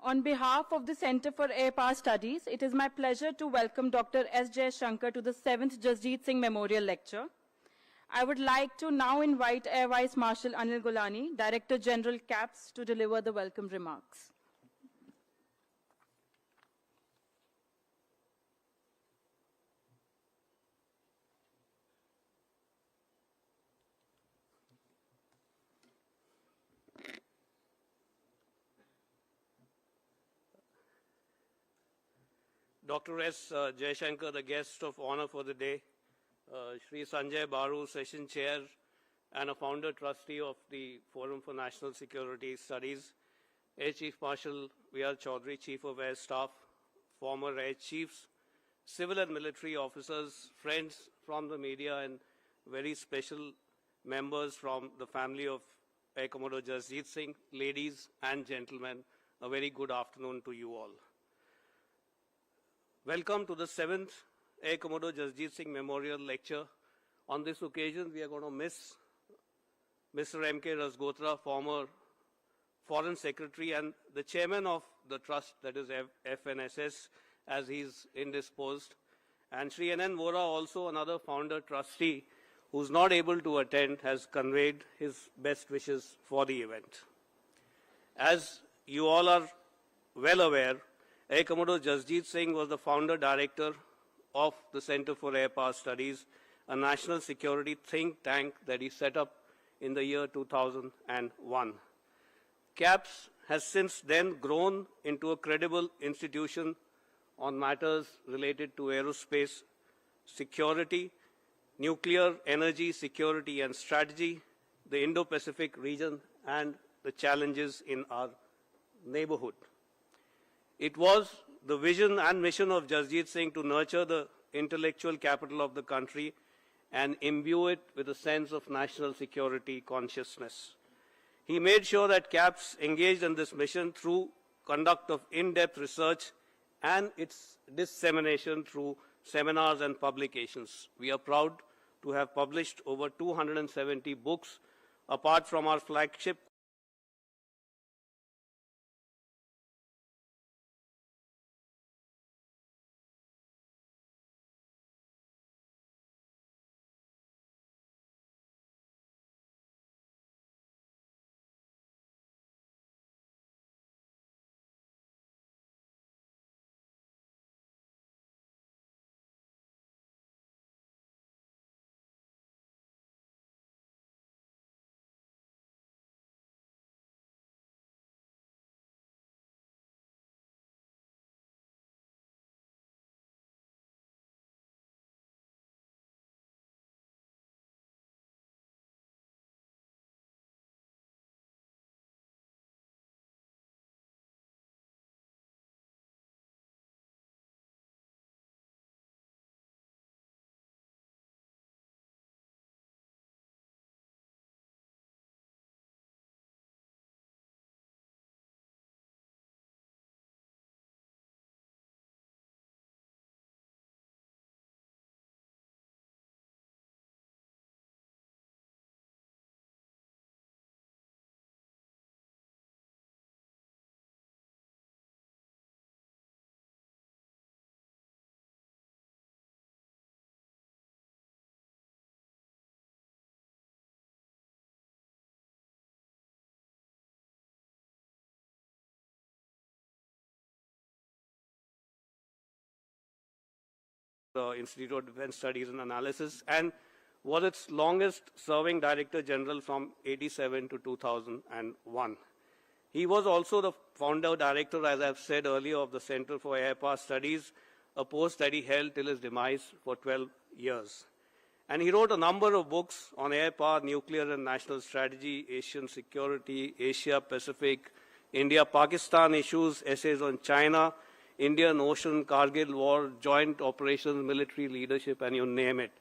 On behalf of the Center for Air Power Studies, it is my pleasure to welcome Dr. S. Jasjit to the 7th Jasjit Singh Memorial Lecture. I would like to now invite Air Vice Marshal Anil Gulani, Director General CAPS, to deliver the welcome remarks. Dr. S. Jashankar, the guest of honor for the day, Shri Sanjay Baru, Session Chair and a Founder Trustee of the Forum for National Security Studies, Air Chief Marshal V.R. Chaudhary, Chief of Air Staff, former Air Chiefs, civil and military officers, friends from the media, and very special members from the family of Air Commodore Jasjit Singh, ladies and gentlemen, a very good afternoon to you all. Welcome to the 7th Air Commodore Jasjit Singh Memorial Lecture. On this occasion, we are going to miss Mr. M.K. Rasgotra, former Foreign Secretary and the Chairman of the Trust, that is FNSS, as he's indisposed. And Shri N.N. Vora, also another Founder Trustee, who's not able to attend, has conveyed his best wishes for the event. As you all are well aware, Air Commodore Jasjit Singh was the founder director of the Center for Air Power Studies, a national security think tank that he set up in the year 2001. CAPS has since then grown into a credible institution on matters related to aerospace security, nuclear energy security and strategy, the Indo-Pacific region, and the challenges in our neighborhood. It was the vision and mission of Jasjit Singh to nurture the intellectual capital of the country and imbue it with a sense of national security consciousness. He made sure that CAPS engaged in this mission through conduct of in-depth research and its dissemination through seminars and publications. We are proud to have published over 270 books, apart from our flagship Institute of Defense Studies and Analysis, and was its longest-serving Director General from 1987 to 2001. He was also the founder director, as I've said earlier, of the Center for Air Power Studies, a post that he held till his demise for 12 years. And he wrote a number of books on air power, nuclear and national strategy, Asian security, Asia Pacific, India-Pakistan issues, essays on China, Indian Ocean, Kargil War, joint operations, military leadership, and you name it.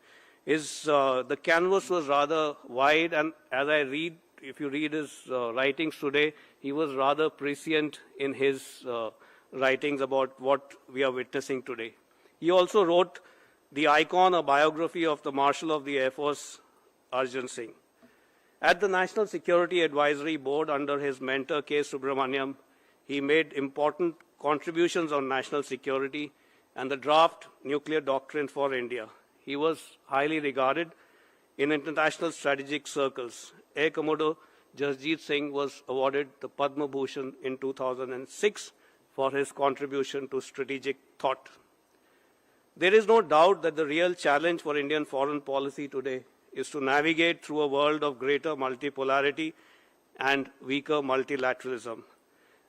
The canvas was rather wide, and as I read, if you read his writings today, he was rather prescient in his writings about what we are witnessing today. He also wrote The Icon, a biography of the Marshal of the Air Force, Arjun Singh. At the National Security Advisory Board under his mentor K. Subramaniam, he made important contributions on national security and the draft nuclear doctrine for India. He was highly regarded in international strategic circles. Air Commodore Jasjit Singh was awarded the Padma Bhushan in 2006 for his contribution to strategic thought. There is no doubt that the real challenge for Indian foreign policy today is to navigate through a world of greater multipolarity and weaker multilateralism.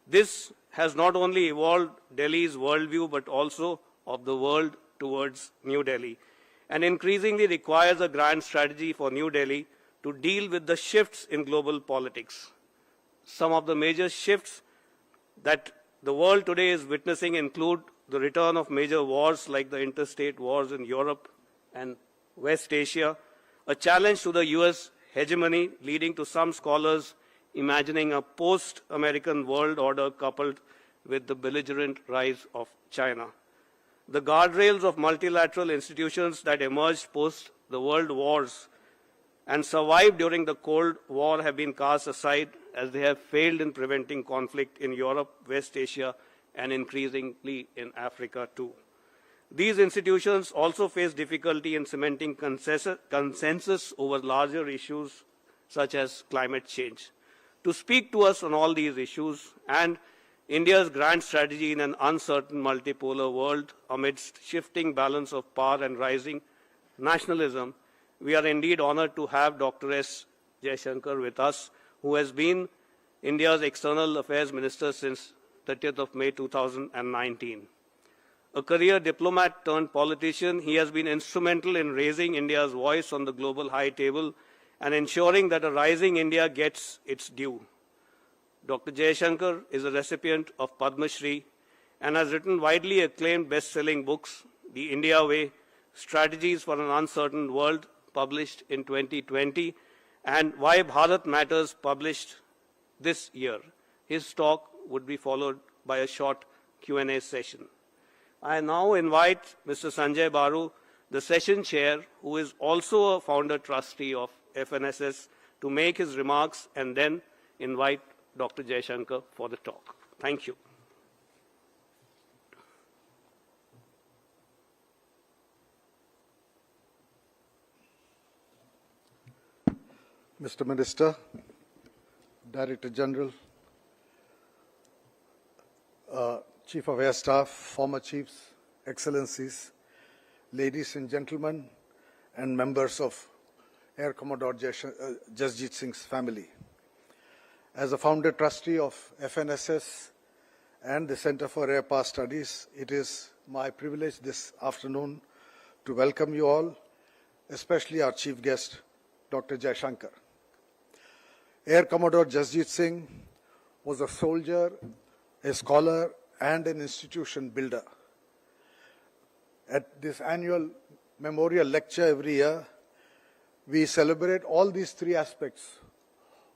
This has not only evolved Delhi's worldview, but also of the world towards New Delhi, and increasingly requires a grand strategy for New Delhi to deal with the shifts in global politics. Some of the major shifts that the world today is witnessing include the return of major wars like the interstate wars in Europe and West Asia, a challenge to the US hegemony leading to some scholars imagining a post-American world order coupled with the belligerent rise of China. The guardrails of multilateral institutions that emerged post the world wars and survived during the Cold War have been cast aside as they have failed in preventing conflict in Europe, West Asia, and increasingly in Africa too. These institutions also face difficulty in cementing consensus over larger issues such as climate change. To speak to us on all these issues and India's grand strategy in an uncertain multipolar world amidst shifting balance of power and rising nationalism, we are indeed honored to have Dr. S. Jaishankar with us, who has been India's External Affairs Minister since 30th of May 2019. A career diplomat turned politician, he has been instrumental in raising India's voice on the global high table and ensuring that a rising India gets its due. Dr. Jaishankar is a recipient of Padma Shri and has written widely acclaimed best-selling books, The India Way, Strategies for an Uncertain World, published in 2020, and Why Bharat Matters, published this year. His talk would be followed by a short Q&A session. I now invite Mr. Sanjay Baru, the session chair, who is also a founder trustee of FNSS, to make his remarks and then invite Dr. Jaishankar for the talk. Thank you. Mr. Minister, Director General, Chief of Air Staff, former Chiefs, Excellencies, ladies and gentlemen, and members of Air Commodore Jasjit Singh's family. As a founder trustee of FNSS and the Center for Air Power Studies, it is my privilege this afternoon to welcome you all, especially our chief guest, Dr. Jaishankar. Air Commodore Jasjit Singh was a soldier, a scholar, and an institution builder. At this annual memorial lecture every year, we celebrate all these three aspects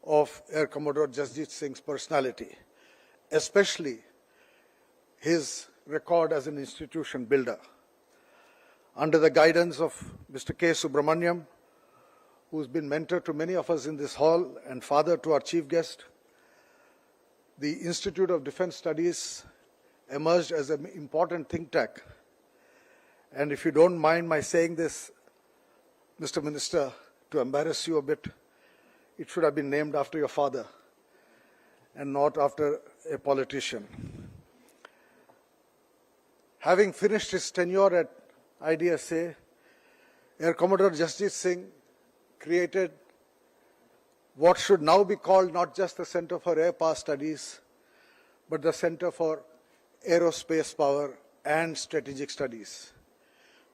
of Air Commodore Jasjit Singh's personality, especially his record as an institution builder. Under the guidance of Mr. K. Subramaniam, who's been mentor to many of us in this hall and father to our chief guest, the Institute of Defense Studies emerged as an important think tank. And if you don't mind my saying this, Mr. Minister, to embarrass you a bit, it should have been named after your father and not after a politician. Having finished his tenure at IDSA, Air Commodore Jasjit Singh created what should now be called not just the Center for Air Power Studies, but the Center for Aerospace Power and Strategic Studies.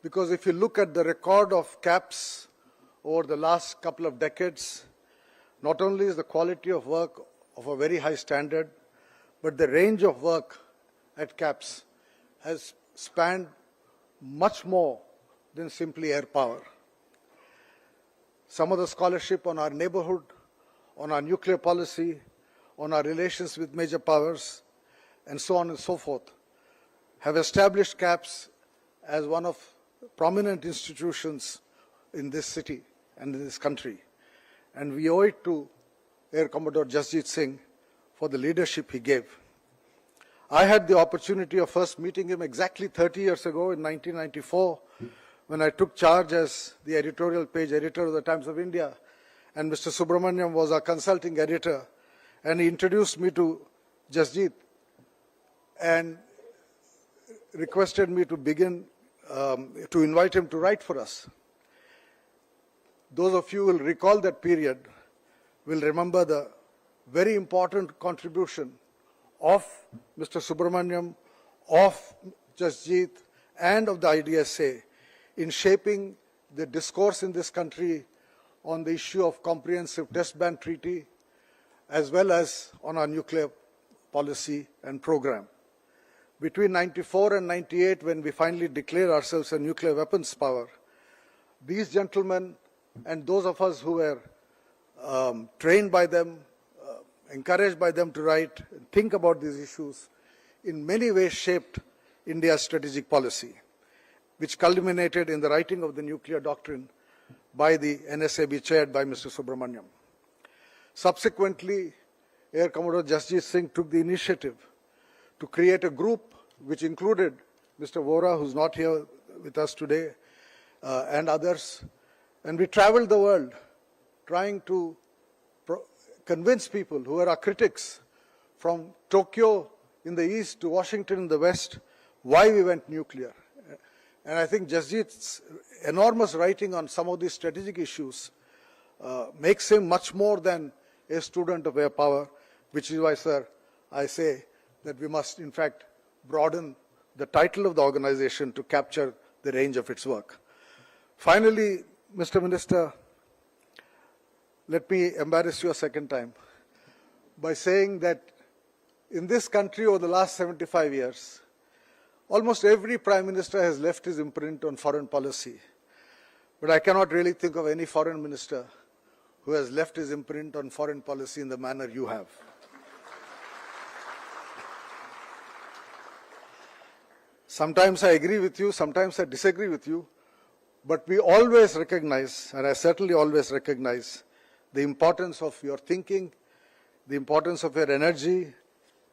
Because if you look at the record of CAPS over the last couple of decades, not only is the quality of work of a very high standard, but the range of work at CAPS has spanned much more than simply air power. Some of the scholarship on our neighborhood, on our nuclear policy, on our relations with major powers, and so on and so forth, have established CAPS as one of prominent institutions in this city and in this country. And we owe it to Air Commodore Jasjit Singh for the leadership he gave. I had the opportunity of first meeting him exactly 30 years ago in 1994 when I took charge as the editorial page editor of the Times of India, and Mr. Subramaniam was our consulting editor, and he introduced me to Jasjit and requested me to to invite him to write for us. Those of you who will recall that period will remember the very important contribution of Mr. Subramaniam, of Jasjit, and of the IDSA in shaping the discourse in this country on the issue of comprehensive test ban treaty, as well as on our nuclear policy and program. Between 94 and 98, when we finally declared ourselves a nuclear weapons power, these gentlemen and those of us who were trained by them, encouraged by them to write and think about these issues, in many ways shaped India's strategic policy, which culminated in the writing of the nuclear doctrine by the NSAB chaired by Mr. Subramaniam. Subsequently, Air Commodore Jasjit Singh took the initiative to create a group which included Mr. Vora, who's not here with us today, and others. And we traveled the world trying to convince people who were our critics, from Tokyo in the east to Washington in the west, why we went nuclear. And I think Jasjit's enormous writing on some of these strategic issues makes him much more than a student of air power, which is why, sir, I say that we must, in fact, broaden the title of the organization to capture the range of its work. Finally, Mr. Minister, let me embarrass you a second time by saying that in this country over the last 75 years, almost every Prime Minister has left his imprint on foreign policy. But I cannot really think of any foreign minister who has left his imprint on foreign policy in the manner you have. Sometimes I agree with you, sometimes I disagree with you, but we always recognize, and I certainly always recognize, the importance of your thinking, the importance of your energy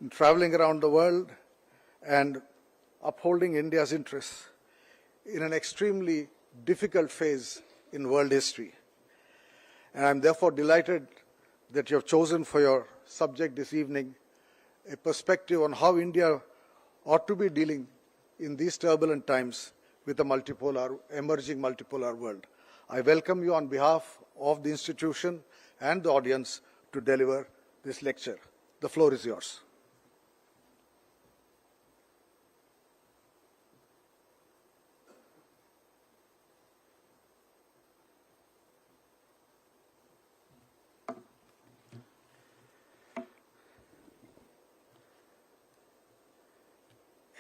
in traveling around the world and upholding India's interests in an extremely difficult phase in world history. And I'm therefore delighted that you have chosen for your subject this evening a perspective on how India ought to be dealing in these turbulent times with a emerging multipolar world. I welcome you on behalf of the institution and the audience to deliver this lecture. The floor is yours.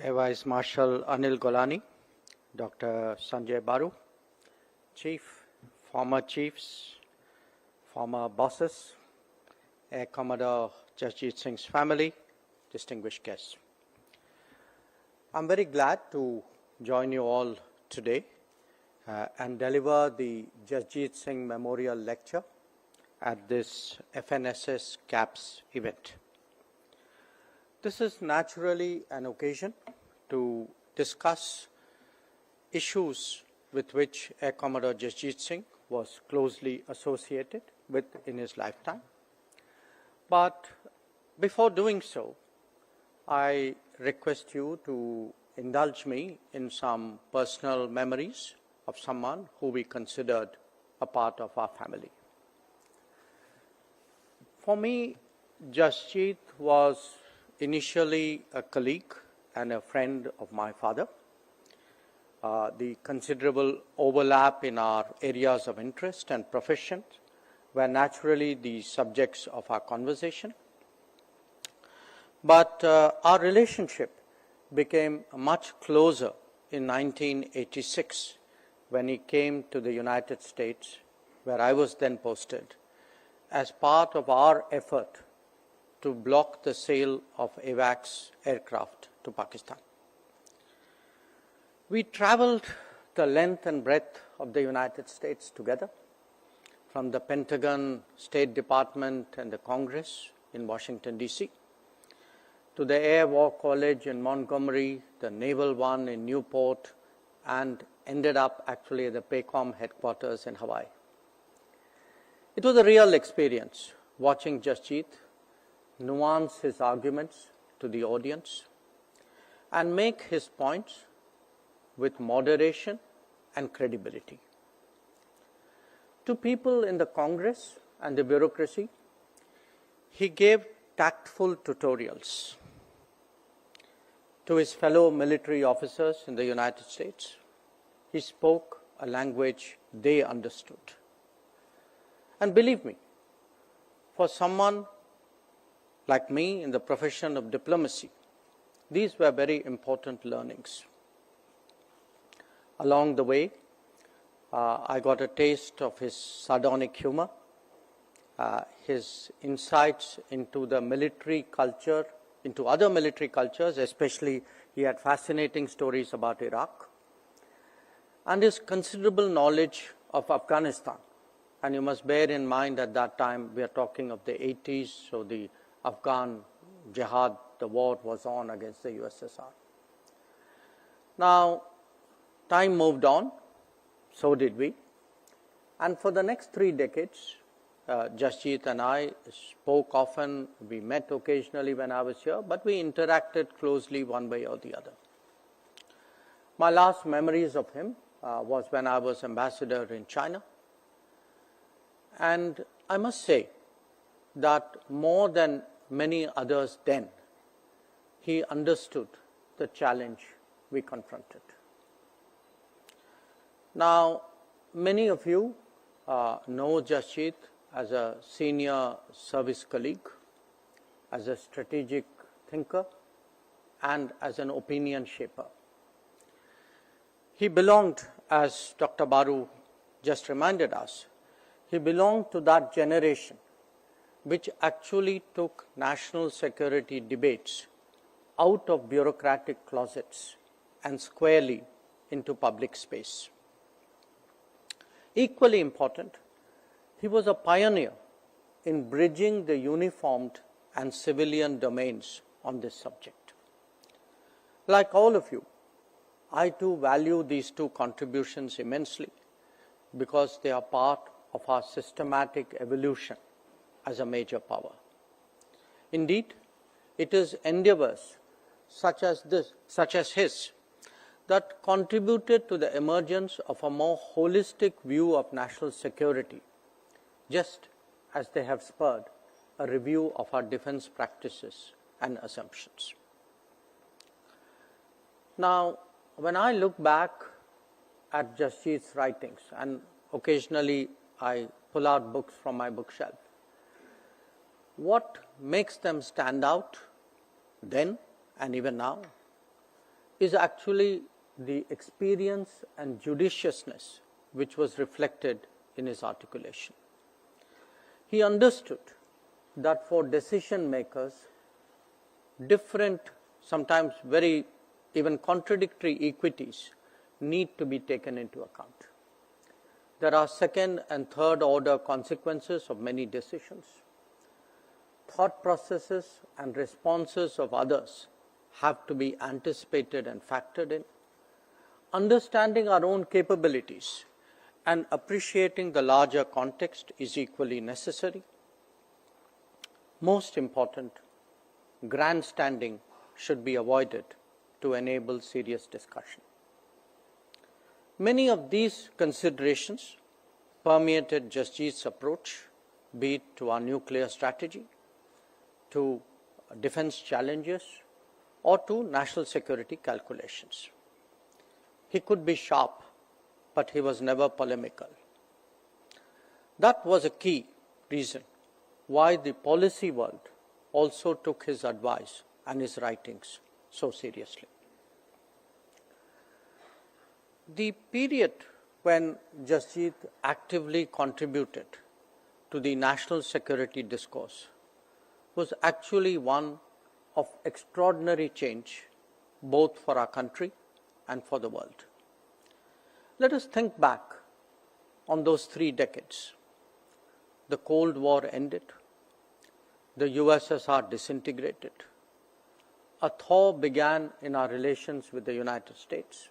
Air Vice Marshal Anil Golani, Dr. Sanjay Baru, Chief, former chiefs, former bosses, Air Commodore Jasjit Singh's family, distinguished guests. I'm very glad to join you all today and deliver the Jasjit Singh Memorial Lecture at this FNSS CAPS event. This is naturally an occasion to discuss issues with which Air Commodore Jasjit Singh was closely associated with in his lifetime. But before doing so, I request you to indulge me in some personal memories of someone who we considered a part of our family. For me, Jasjit was initially a colleague and a friend of my father. The considerable overlap in our areas of interest and profession were naturally the subjects of our conversation. But our relationship became much closer in 1986 when he came to the United States, where I was then posted, as part of our effort to block the sale of AWACS aircraft to Pakistan. We traveled the length and breadth of the United States together, from the Pentagon, State Department, and the Congress in Washington, D.C., to the Air War College in Montgomery, the Naval One in Newport, and ended up actually at the PACOM headquarters in Hawaii. It was a real experience watching Jasjit nuance his arguments to the audience and make his points with moderation and credibility. To people in the Congress and the bureaucracy, he gave tactful tutorials. To his fellow military officers in the United States, he spoke a language they understood. And believe me, for someone like me in the profession of diplomacy, these were very important learnings. Along the way, I got a taste of his sardonic humor, his insights into the military culture, into other military cultures, especially he had fascinating stories about Iraq, and his considerable knowledge of Afghanistan. And you must bear in mind at that time, we are talking of the 80s, so the Afghan jihad, the war was on against the USSR. Now, time moved on, so did we. And for the next 3 decades, Jasjit and I spoke often, we met occasionally when I was here, but we interacted closely one way or the other. My last memories of him was when I was ambassador in China. And I must say that more than many others then, he understood the challenge we confronted. Now, many of you know Jasjit as a senior service colleague, as a strategic thinker, and as an opinion shaper. He belonged, as Dr. Baru just reminded us, he belonged to that generation which actually took national security debates out of bureaucratic closets and squarely into public space. Equally important, he was a pioneer in bridging the uniformed and civilian domains on this subject. Like all of you, I too value these two contributions immensely because they are part of our systematic evolution as a major power. Indeed, it is endeavors such as his that contributed to the emergence of a more holistic view of national security, just as they have spurred a review of our defense practices and assumptions. Now, when I look back at Jasjit's writings, and occasionally I pull out books from my bookshelf, what makes them stand out then and even now is actually the experience and judiciousness which was reflected in his articulation. He understood that for decision makers, different, sometimes very even contradictory equities need to be taken into account. There are second and third order consequences of many decisions. Thought processes and responses of others have to be anticipated and factored in. Understanding our own capabilities and appreciating the larger context is equally necessary. Most important, grandstanding should be avoided to enable serious discussion. Many of these considerations permeated Jasjit's approach, be it to our nuclear strategy, to defense challenges, or to national security calculations. He could be sharp, but he was never polemical. That was a key reason why the policy world also took his advice and his writings so seriously. The period when Jasjit actively contributed to the national security discourse was actually one of extraordinary change, both for our country and for the world. Let us think back on those 3 decades. The Cold War ended, the USSR disintegrated, a thaw began in our relations with the United States.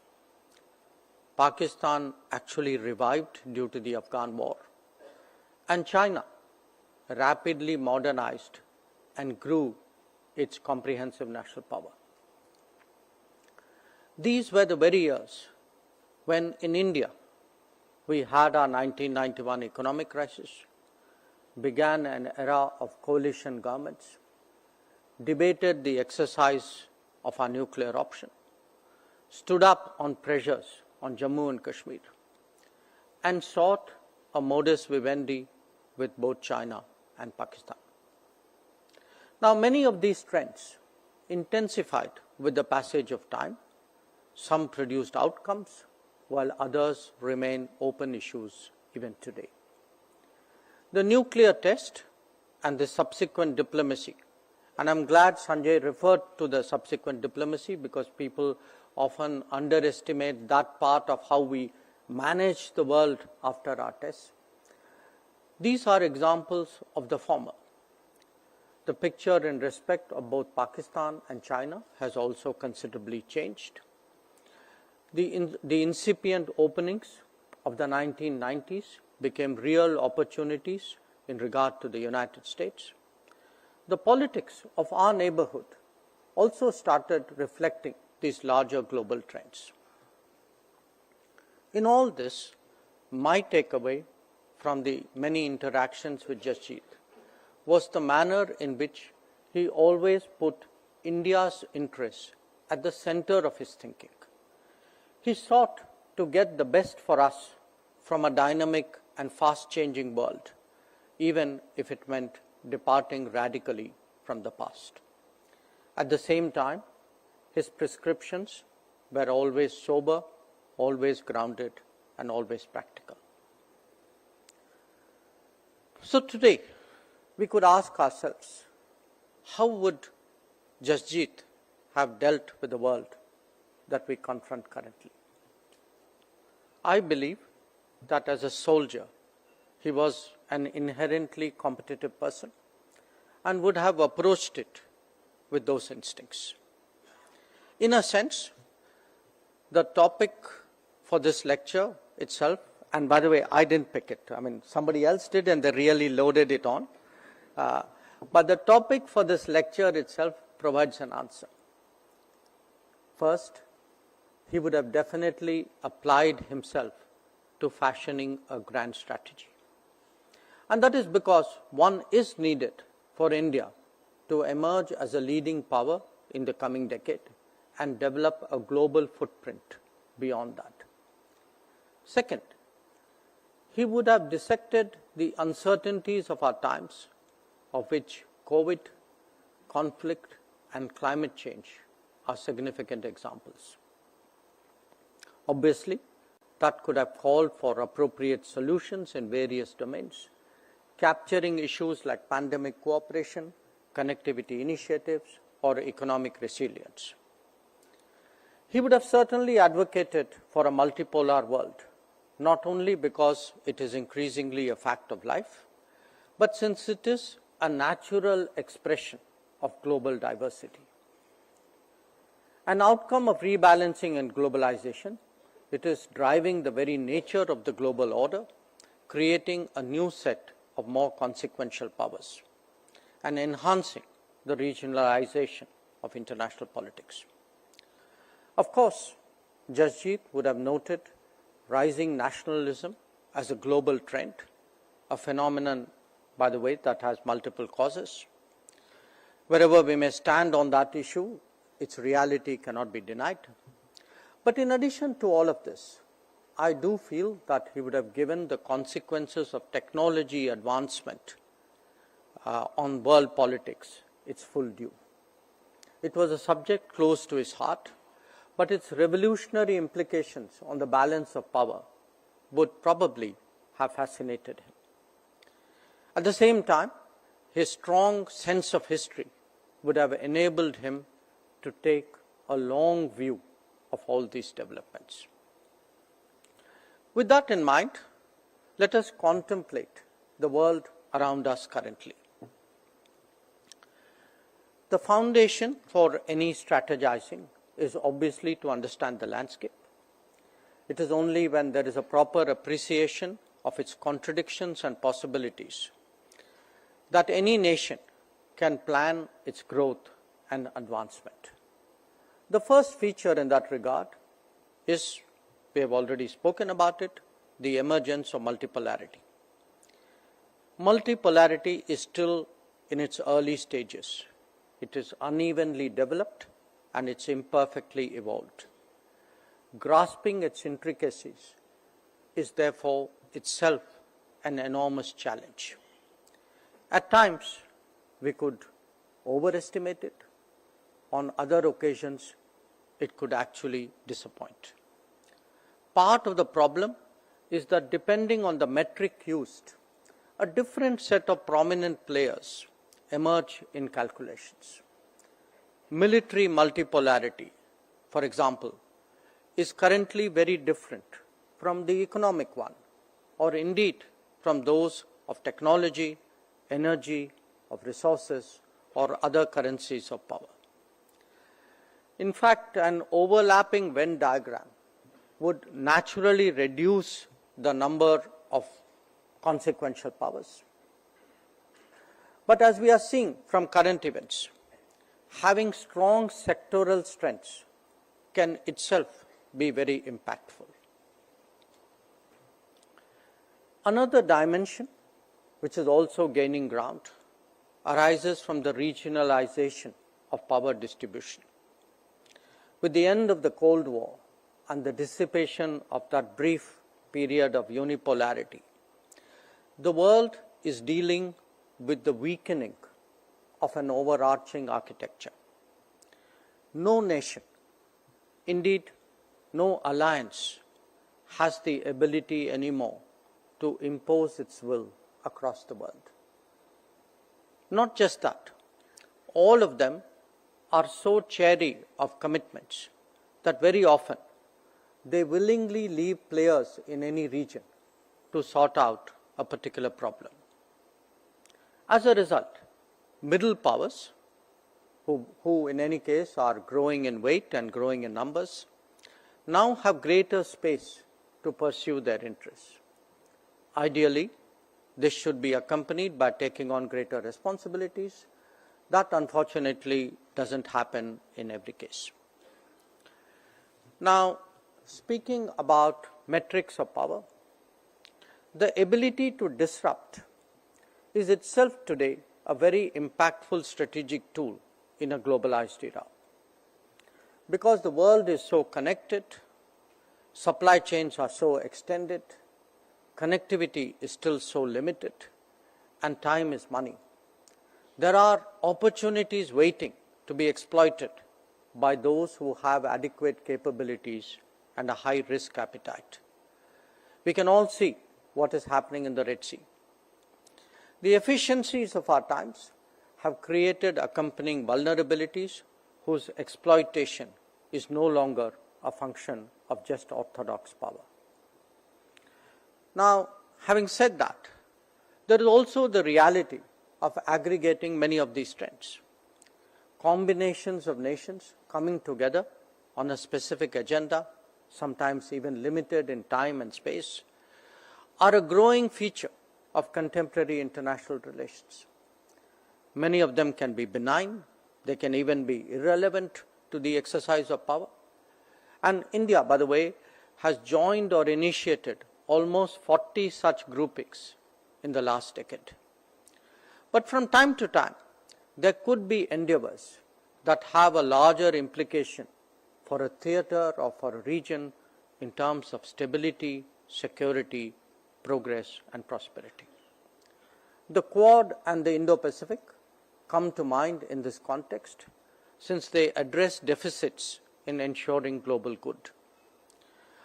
Pakistan actually revived due to the Afghan war, and China rapidly modernized and grew its comprehensive national power. These were the very years when in India we had our 1991 economic crisis, began an era of coalition governments, debated the exercise of our nuclear option, stood up on pressures on Jammu and Kashmir, and sought a modus vivendi with both China and Pakistan. Now, many of these trends intensified with the passage of time. Some produced outcomes, while others remain open issues even today. The nuclear test and the subsequent diplomacy, and I'm glad Sanjay referred to the subsequent diplomacy because people often underestimate that part of how we manage the world after our tests. These are examples of the former. The picture in respect of both Pakistan and China has also considerably changed. The incipient openings of the 1990s became real opportunities in regard to the United States. The politics of our neighborhood also started reflecting these larger global trends. In all this, my takeaway from the many interactions with Jasjit was the manner in which he always put India's interests at the center of his thinking. He sought to get the best for us from a dynamic and fast-changing world, even if it meant departing radically from the past. At the same time, his prescriptions were always sober, always grounded, and always practical. So today, we could ask ourselves, how would Jasjit have dealt with the world that we confront currently? I believe that as a soldier, he was an inherently competitive person and would have approached it with those instincts. In a sense, the topic for this lecture itself, and by the way, I didn't pick it. I mean, somebody else did and they really loaded it on. But the topic for this lecture itself provides an answer. First, he would have definitely applied himself to fashioning a grand strategy. And that is because one is needed for India to emerge as a leading power in the coming decade and develop a global footprint beyond that. Second, he would have dissected the uncertainties of our times, of which COVID, conflict, and climate change are significant examples. Obviously, that could have called for appropriate solutions in various domains, capturing issues like pandemic cooperation, connectivity initiatives, or economic resilience. He would have certainly advocated for a multipolar world, not only because it is increasingly a fact of life, but since it is a natural expression of global diversity. An outcome of rebalancing and globalization, it is driving the very nature of the global order, creating a new set of more consequential powers, and enhancing the regionalization of international politics. Of course, Jasjit would have noted rising nationalism as a global trend, a phenomenon, by the way, that has multiple causes. Wherever we may stand on that issue, its reality cannot be denied. But in addition to all of this, I do feel that he would have given the consequences of technology advancement on world politics its full due. It was a subject close to his heart, but its revolutionary implications on the balance of power would probably have fascinated him. At the same time, his strong sense of history would have enabled him to take a long view of all these developments. With that in mind, let us contemplate the world around us currently. The foundation for any strategizing is obviously to understand the landscape. It is only when there is a proper appreciation of its contradictions and possibilities that any nation can plan its growth and advancement. The first feature in that regard is, we have already spoken about it, the emergence of multipolarity. Multipolarity is still in its early stages. It is unevenly developed and it's imperfectly evolved. Grasping its intricacies is therefore itself an enormous challenge. At times, we could overestimate it. On other occasions, it could actually disappoint. Part of the problem is that depending on the metric used, a different set of prominent players emerge in calculations. Military multipolarity, for example, is currently very different from the economic one, or indeed from those of technology, energy, of resources, or other currencies of power. In fact, an overlapping Venn diagram would naturally reduce the number of consequential powers. But as we are seeing from current events, having strong sectoral strengths can itself be very impactful. Another dimension which is also gaining ground arises from the regionalization of power distribution. With the end of the Cold War and the dissipation of that brief period of unipolarity, the world is dealing with the weakening of an overarching architecture. No nation, indeed no alliance, has the ability anymore to impose its will across the world. Not just that, all of them are so chary of commitments that very often they willingly leave players in any region to sort out a particular problem. As a result, middle powers, who in any case are growing in weight and growing in numbers, now have greater space to pursue their interests. Ideally, this should be accompanied by taking on greater responsibilities. That unfortunately doesn't happen in every case. Now, speaking about metrics of power, the ability to disrupt is itself today a very impactful strategic tool in a globalized era. Because the world is so connected, supply chains are so extended, connectivity is still so limited, and time is money. There are opportunities waiting to be exploited by those who have adequate capabilities and a high risk appetite. We can all see what is happening in the Red Sea. The efficiencies of our times have created accompanying vulnerabilities whose exploitation is no longer a function of just orthodox power. Now, having said that, there is also the reality of aggregating many of these trends. Combinations of nations coming together on a specific agenda, sometimes even limited in time and space, are a growing feature of contemporary international relations. Many of them can be benign, they can even be irrelevant to the exercise of power. And India, by the way, has joined or initiated almost 40 such groupings in the last decade. But from time to time, there could be endeavors that have a larger implication for a theater or for a region in terms of stability, security, progress, and prosperity. The Quad and the Indo-Pacific come to mind in this context, since they address deficits in ensuring global good.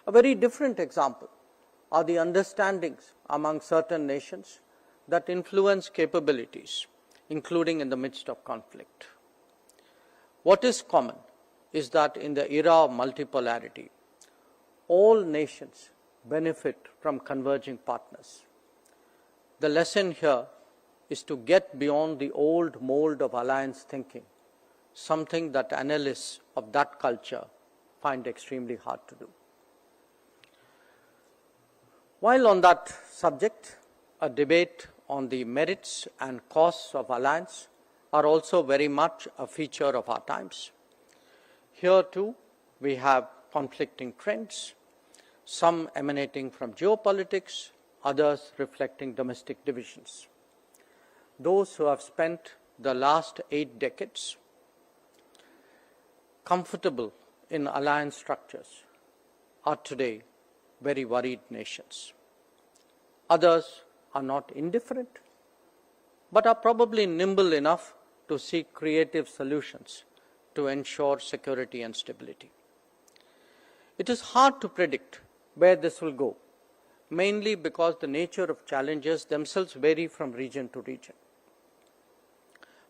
A very different example are the understandings among certain nations that influence capabilities, including in the midst of conflict. What is common is that in the era of multipolarity, all nations benefit from converging partners. The lesson here is to get beyond the old mold of alliance thinking something that analysts of that culture find extremely hard to do. While on that subject, a debate on the merits and costs of alliance are also very much a feature of our times. Here too, we have conflicting trends, some emanating from geopolitics, others reflecting domestic divisions. Those who have spent the last 8 decades comfortable in alliance structures are today very worried nations. Others are not indifferent, but are probably nimble enough to seek creative solutions to ensure security and stability. It is hard to predict where this will go, mainly because the nature of challenges themselves vary from region to region.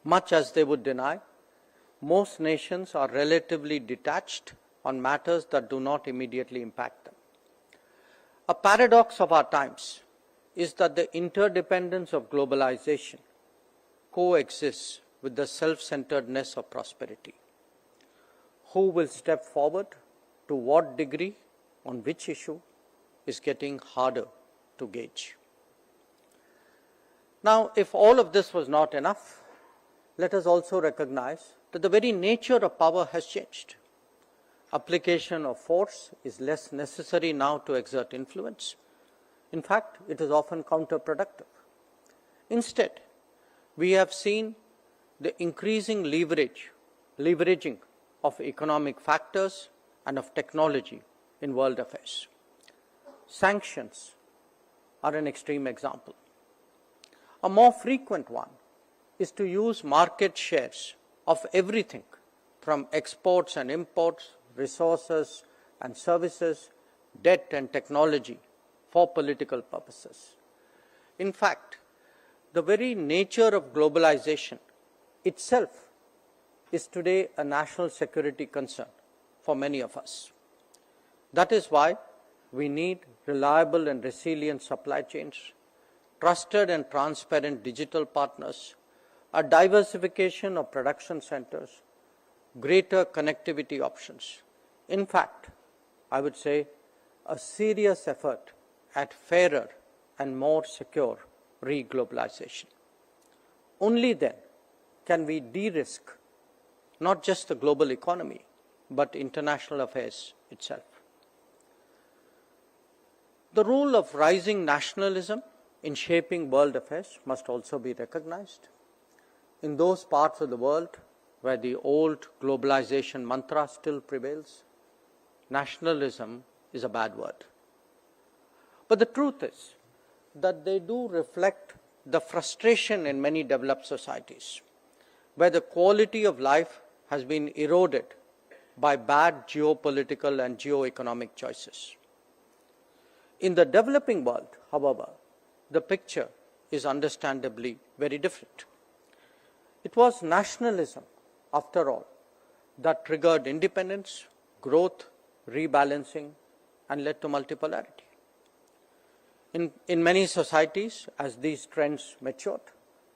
Much as they would deny, most nations are relatively detached on matters that do not immediately impact them. A paradox of our times is that the interdependence of globalization coexists with the self-centeredness of prosperity. Who will step forward, to what degree, on which issue, is getting harder to gauge. Now, if all of this was not enough, let us also recognize that the very nature of power has changed. Application of force is less necessary now to exert influence. In fact, it is often counterproductive. Instead, we have seen the increasing leveraging of economic factors and of technology in world affairs. Sanctions are an extreme example. A more frequent one is to use market shares of everything from exports and imports, resources and services, debt and technology for political purposes. In fact, the very nature of globalization itself is today a national security concern for many of us. That is why we need reliable and resilient supply chains, trusted and transparent digital partners, a diversification of production centers, greater connectivity options. In fact, I would say a serious effort at fairer and more secure re-globalization. Only then can we de-risk not just the global economy, but international affairs itself. The role of rising nationalism in shaping world affairs must also be recognized. In those parts of the world where the old globalization mantra still prevails, nationalism is a bad word. But the truth is that they do reflect the frustration in many developed societies, where the quality of life has been eroded by bad geopolitical and geoeconomic choices. In the developing world, however, the picture is understandably very different. It was nationalism, after all, that triggered independence, growth, rebalancing, and led to multipolarity. In many societies, as these trends matured,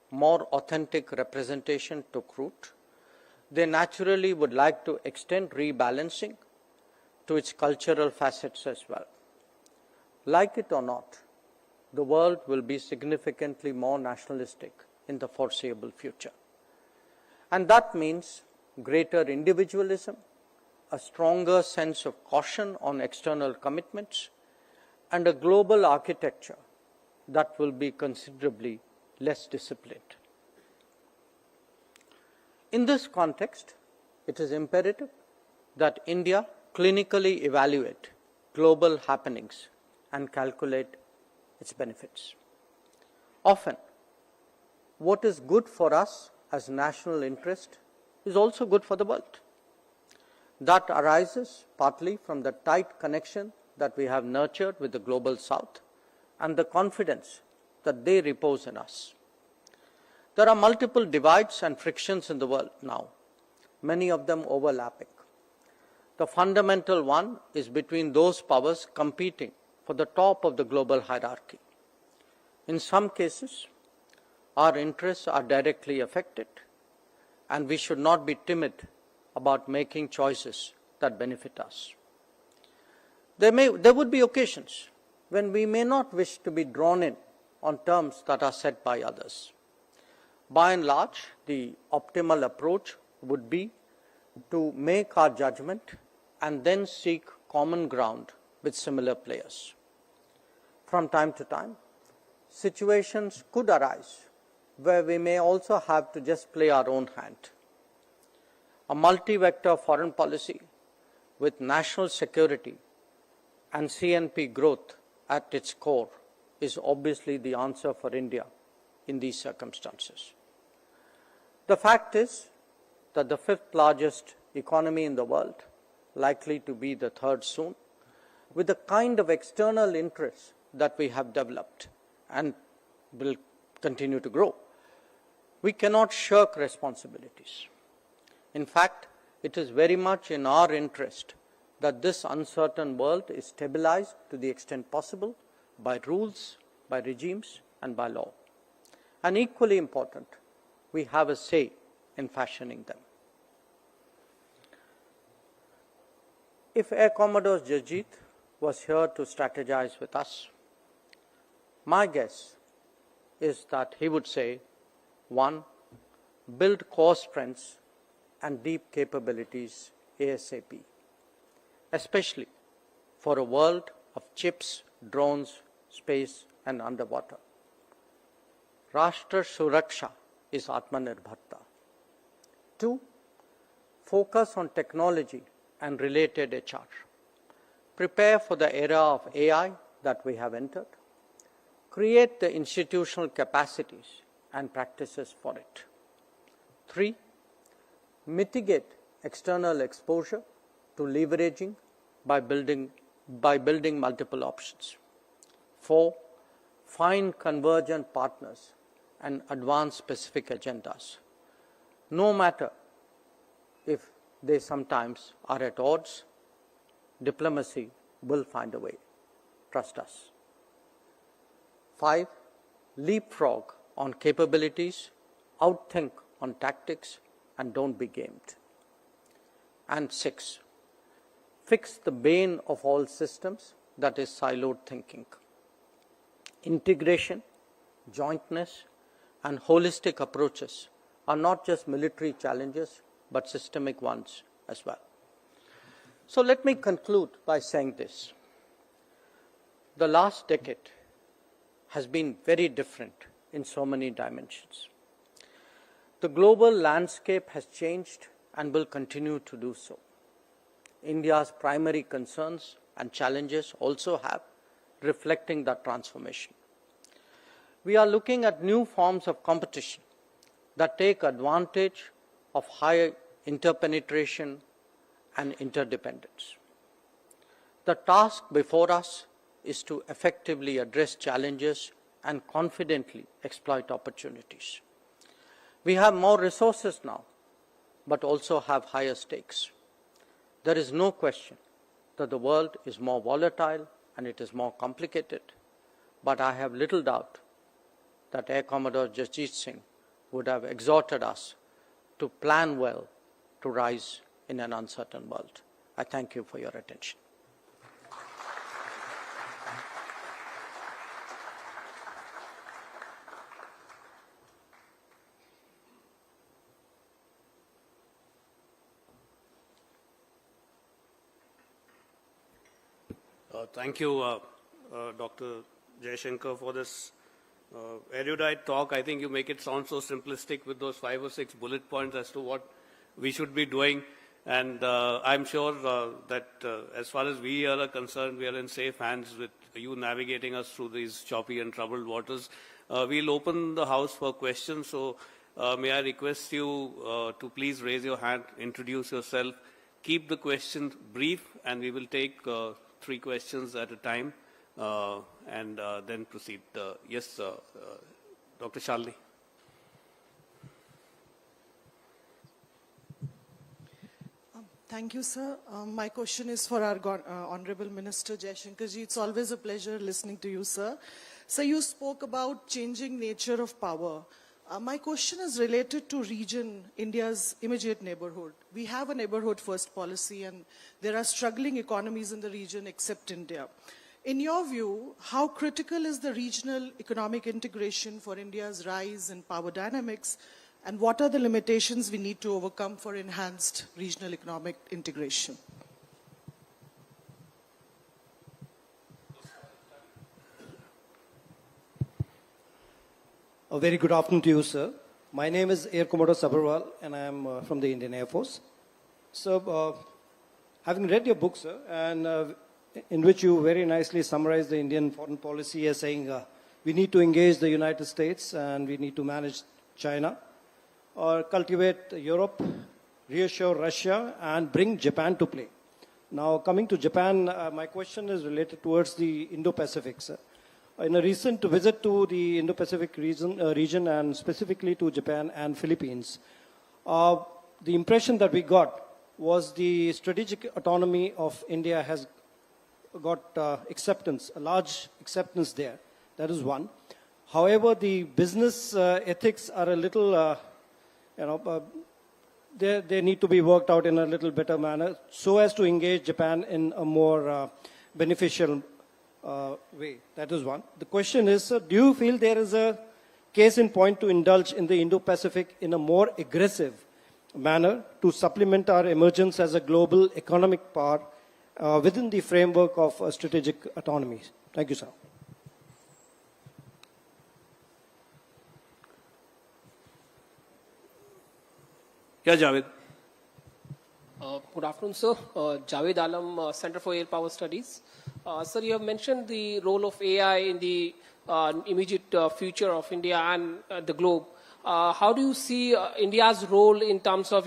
more authentic representation took root. They naturally would like to extend rebalancing to its cultural facets as well. Like it or not, the world will be significantly more nationalistic in the foreseeable future. And that means greater individualism, a stronger sense of caution on external commitments, and a global architecture that will be considerably less disciplined. In this context, it is imperative that India clinically evaluate global happenings and calculate its benefits. Often, what is good for us as national interest is also good for the world. That arises partly from the tight connection that we have nurtured with the global South and the confidence that they repose in us. There are multiple divides and frictions in the world now, many of them overlapping. The fundamental one is between those powers competing for the top of the global hierarchy. In some cases, our interests are directly affected, and we should not be timid about making choices that benefit us. There would be occasions when we may not wish to be drawn in on terms that are set by others. By and large, the optimal approach would be to make our judgment and then seek common ground with similar players. From time to time, situations could arise where we may also have to just play our own hand. A multi-vector foreign policy with national security and CNP growth at its core is obviously the answer for India in these circumstances. The fact is that the fifth largest economy in the world, likely to be the third soon, with the kind of external interests that we have developed and will continue to grow, we cannot shirk responsibilities. In fact, it is very much in our interest that this uncertain world is stabilized to the extent possible by rules, by regimes, and by law. And equally important, we have a say in fashioning them. If Air Commodore Jasjit was here to strategize with us, my guess is that he would say, 1, build core strengths and deep capabilities ASAP, especially for a world of chips, drones, space, and underwater. Rashtra Suraksha is Atmanirbharta. 2, focus on technology and related HR. Prepare for the era of AI that we have entered. Create the institutional capacities and practices for it. 3, mitigate external exposure to leveraging by building multiple options. 4, find convergent partners and advance specific agendas, no matter if they sometimes are at odds. Diplomacy will find a way. Trust us. 5, leapfrog on capabilities, outthink on tactics, and don't be gamed. And 6, fix the bane of all systems, that is siloed thinking. Integration, jointness, and holistic approaches are not just military challenges, but systemic ones as well. So let me conclude by saying this. The last decade has been very different in so many dimensions. The global landscape has changed and will continue to do so. India's primary concerns and challenges also have, reflecting that transformation. We are looking at new forms of competition that take advantage of higher interpenetration and interdependence. The task before us is to effectively address challenges and confidently exploit opportunities. We have more resources now, but also have higher stakes. There is no question that the world is more volatile and it is more complicated, but I have little doubt that Air Commodore Jasjit Singh would have exhorted us to plan well to rise in an uncertain world. I thank you for your attention. Thank you, Dr. Jaishankar, for this erudite talk. I think you make it sound so simplistic with those 5 or 6 bullet points as to what we should be doing. And I'm sure that as far as we are concerned, we are in safe hands with you navigating us through these choppy and troubled waters. We'll open the house for questions. So may I request you to please raise your hand, introduce yourself, keep the questions brief, and we will take 3 questions at a time and then proceed. Yes, Dr. Shalini. Thank you, sir. My question is for our Honorable Minister Jaishankar ji. It's always a pleasure listening to you, sir. So you spoke about changing nature of power. My question is related to region, India's immediate neighborhood. We have a neighborhood first policy and there are struggling economies in the region except India. In your view, how critical is the regional economic integration for India's rise in power dynamics, and what are the limitations we need to overcome for enhanced regional economic integration? A very good afternoon to you, sir. My name is Air Commodore Sabharwal, and I am from the Indian Air Force. So, having read your book, sir, and in which you very nicely summarized the Indian foreign policy as saying we need to engage the United States and we need to manage China, or cultivate Europe, reassure Russia, and bring Japan to play. Now, coming to Japan, my question is related towards the Indo-Pacific, sir. In a recent visit to the Indo-Pacific region and specifically to Japan and Philippines, the impression that we got was the strategic autonomy of India has got acceptance, a large acceptance there. That is one. However, the business ethics are a little, they need to be worked out in a little better manner so as to engage Japan in a more beneficial way. That is one. The question is, do you feel there is a case in point to indulge in the Indo-Pacific in a more aggressive manner to supplement our emergence as a global economic power within the framework of strategic autonomy? Thank you, sir. Yeah, Javed. Good afternoon, sir. Javed Alam, Center for Air Power Studies. Sir, you have mentioned the role of AI in the immediate future of India and the globe. How do you see India's role in terms of,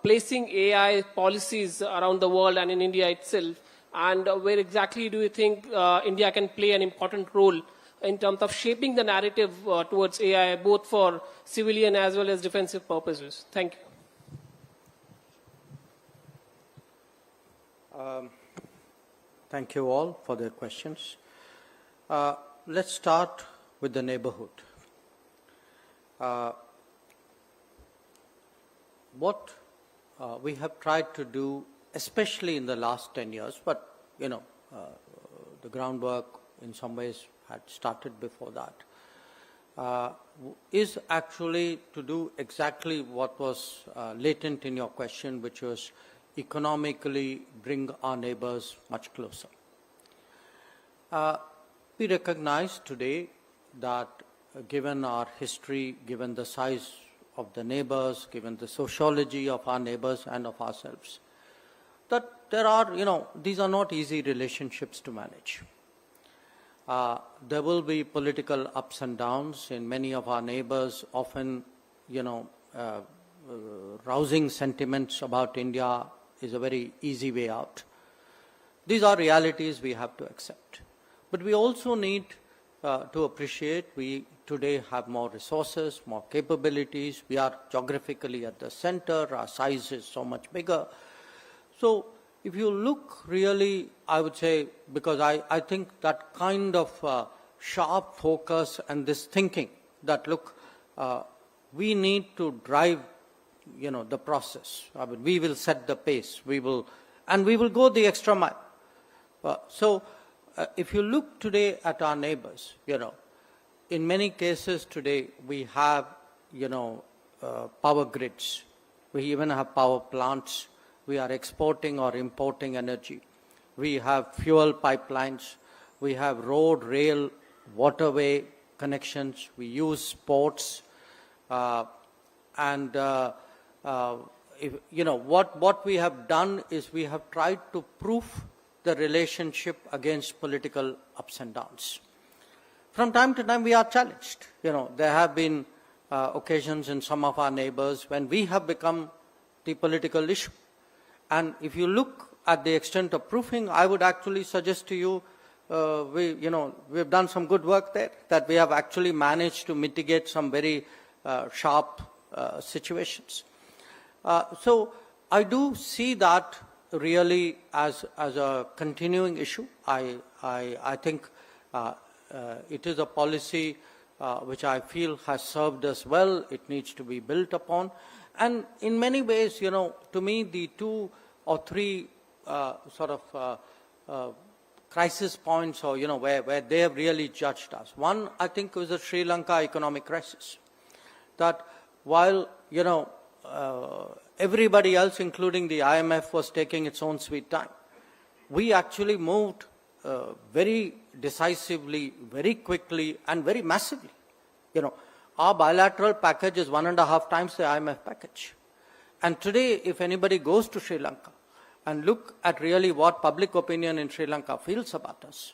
placing AI policies around the world and in India itself? And where exactly do you think India can play an important role in terms of shaping the narrative towards AI, both for civilian as well as defensive purposes? Thank you. Thank you all for their questions. Let's start with the neighborhood. What we have tried to do, especially in the last 10 years, but the groundwork in some ways had started before that, is actually to do exactly what was latent in your question, which was economically bring our neighbors much closer. We recognize today that given our history, given the size of the neighbors, given the sociology of our neighbors and of ourselves, that there are, these are not easy relationships to manage. There will be political ups and downs in many of our neighbors, often, rousing sentiments about India is a very easy way out. These are realities we have to accept. But we also need to appreciate we today have more resources, more capabilities. We are geographically at the center. Our size is so much bigger. So if you look really, I would say, because I think that kind of sharp focus and this thinking that, look, we need to drive the process. I mean, we will set the pace. We will go the extra mile. If you look today at our neighbors, in many cases today we have, power grids. We even have power plants. We are exporting or importing energy. We have fuel pipelines. We have road, rail, waterway connections. We use ports. What we have done is we have tried to proof the relationship against political ups and downs. From time to time we are challenged. There have been occasions in some of our neighbors when we have become the political issue. And if you look at the extent of proofing, I would actually suggest to you, we've done some good work there, that we have actually managed to mitigate some very sharp situations. So I do see that really as a continuing issue. I think it is a policy which I feel has served us well. It needs to be built upon. And in many ways, to me, the 2 or 3 crisis points, or, where they have really judged us. One, I think, was the Sri Lanka economic crisis. That while, everybody else, including the IMF, was taking its own sweet time, we actually moved very decisively, very quickly, and very massively. Our bilateral package is 1.5 times the IMF package. And today, if anybody goes to Sri Lanka and look at really what public opinion in Sri Lanka feels about us,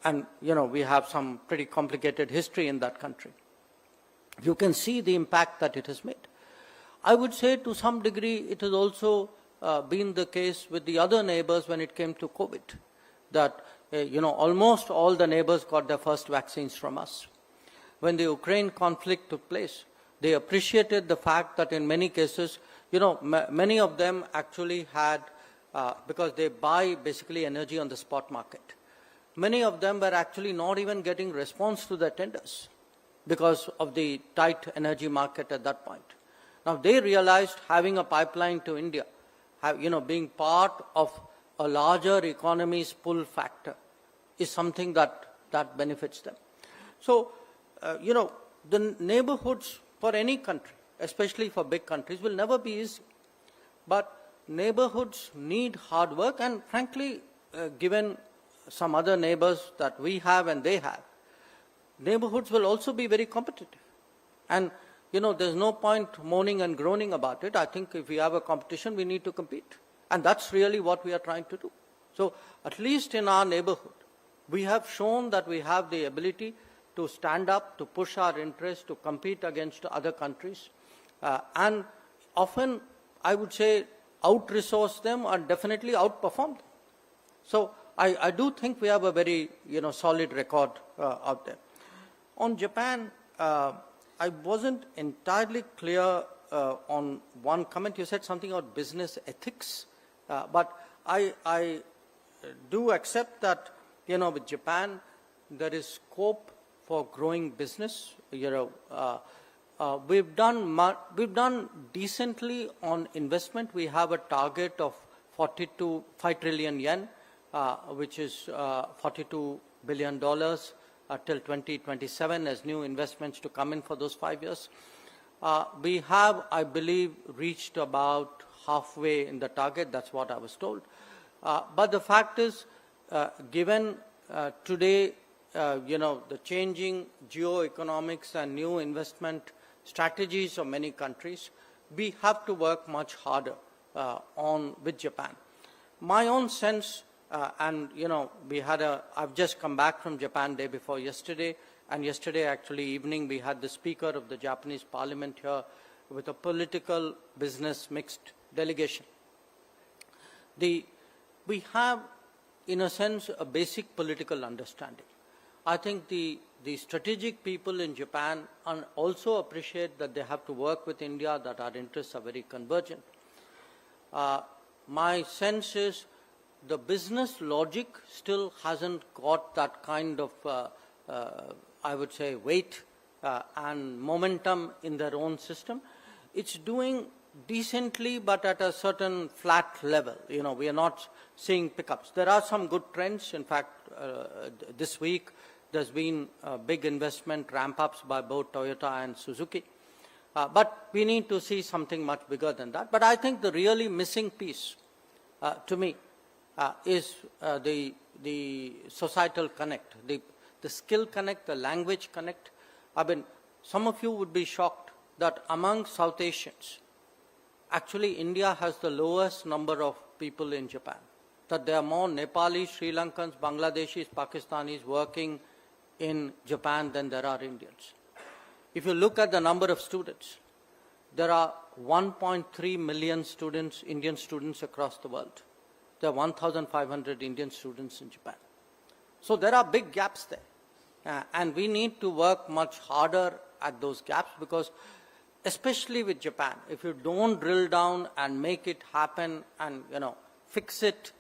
and, we have some pretty complicated history in that country, you can see the impact that it has made. I would say to some degree it has also been the case with the other neighbors when it came to COVID, that, almost all the neighbors got their first vaccines from us. When the Ukraine conflict took place, they appreciated the fact that in many cases, many of them actually had, because they buy basically energy on the spot market, many of them were actually not even getting response to their tenders because of the tight energy market at that point. Now they realized having a pipeline to India, being part of a larger economy's pull factor is something that benefits them. So, the neighborhoods for any country, especially for big countries, will never be easy. But neighborhoods need hard work, and frankly, given some other neighbors that we have and they have, neighborhoods will also be very competitive. And, there's no point moaning and groaning about it. I think if we have a competition, we need to compete. And that's really what we are trying to do. So, at least in our neighborhood, we have shown that we have the ability to stand up, to push our interests, to compete against other countries, and often, I would say, out-resource them and definitely outperform them. So I do think we have a very, solid record out there. On Japan, I wasn't entirely clear on one comment. You said something about business ethics, but I do accept that, with Japan, there is scope for growing business. We've done decently on investment. We have a target of 5 trillion yen, which is $42 billion till 2027 as new investments to come in for those 5 years. We have, I believe, reached about halfway in the target. That's what I was told. But the fact is, given today, the changing geoeconomics and new investment strategies of many countries, we have to work much harder with Japan. My own sense, I've just come back from Japan day before yesterday, and yesterday actually evening we had the Speaker of the Japanese Parliament here with a political business mixed delegation. We have, in a sense, a basic political understanding. I think the strategic people in Japan also appreciate that they have to work with India, that our interests are very convergent. My sense is the business logic still hasn't got that kind of, I would say, weight and momentum in their own system. It's doing decently, but at a certain flat level. We are not seeing pickups. There are some good trends. In fact, this week, there's been big investment ramp-ups by both Toyota and Suzuki. But we need to see something much bigger than that. But I think the really missing piece, to me, is the societal connect, the skill connect, the language connect. Some of you would be shocked that among South Asians, actually India has the lowest number of people in Japan. That there are more Nepalis, Sri Lankans, Bangladeshis, Pakistanis working in Japan than there are Indians. If you look at the number of students, there are 1.3 million students, Indian students across the world. There are 1,500 Indian students in Japan. So there are big gaps there. And we need to work much harder at those gaps because, especially with Japan, if you don't drill down and make it happen and, fix it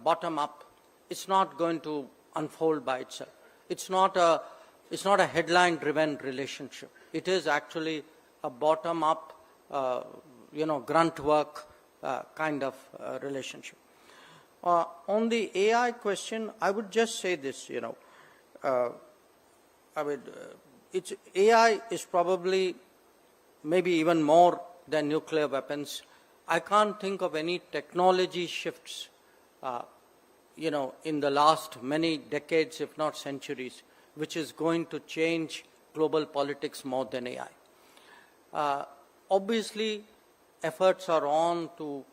bottom up, it's not going to unfold by itself. It's not a it's not a headline-driven relationship. It is actually a bottom-up, grunt work kind of relationship. On the AI question, I would just say this, AI is probably maybe even more than nuclear weapons. I can't think of any technology shifts, in the last many decades, if not centuries, which is going to change global politics more than AI. Obviously, efforts are on to,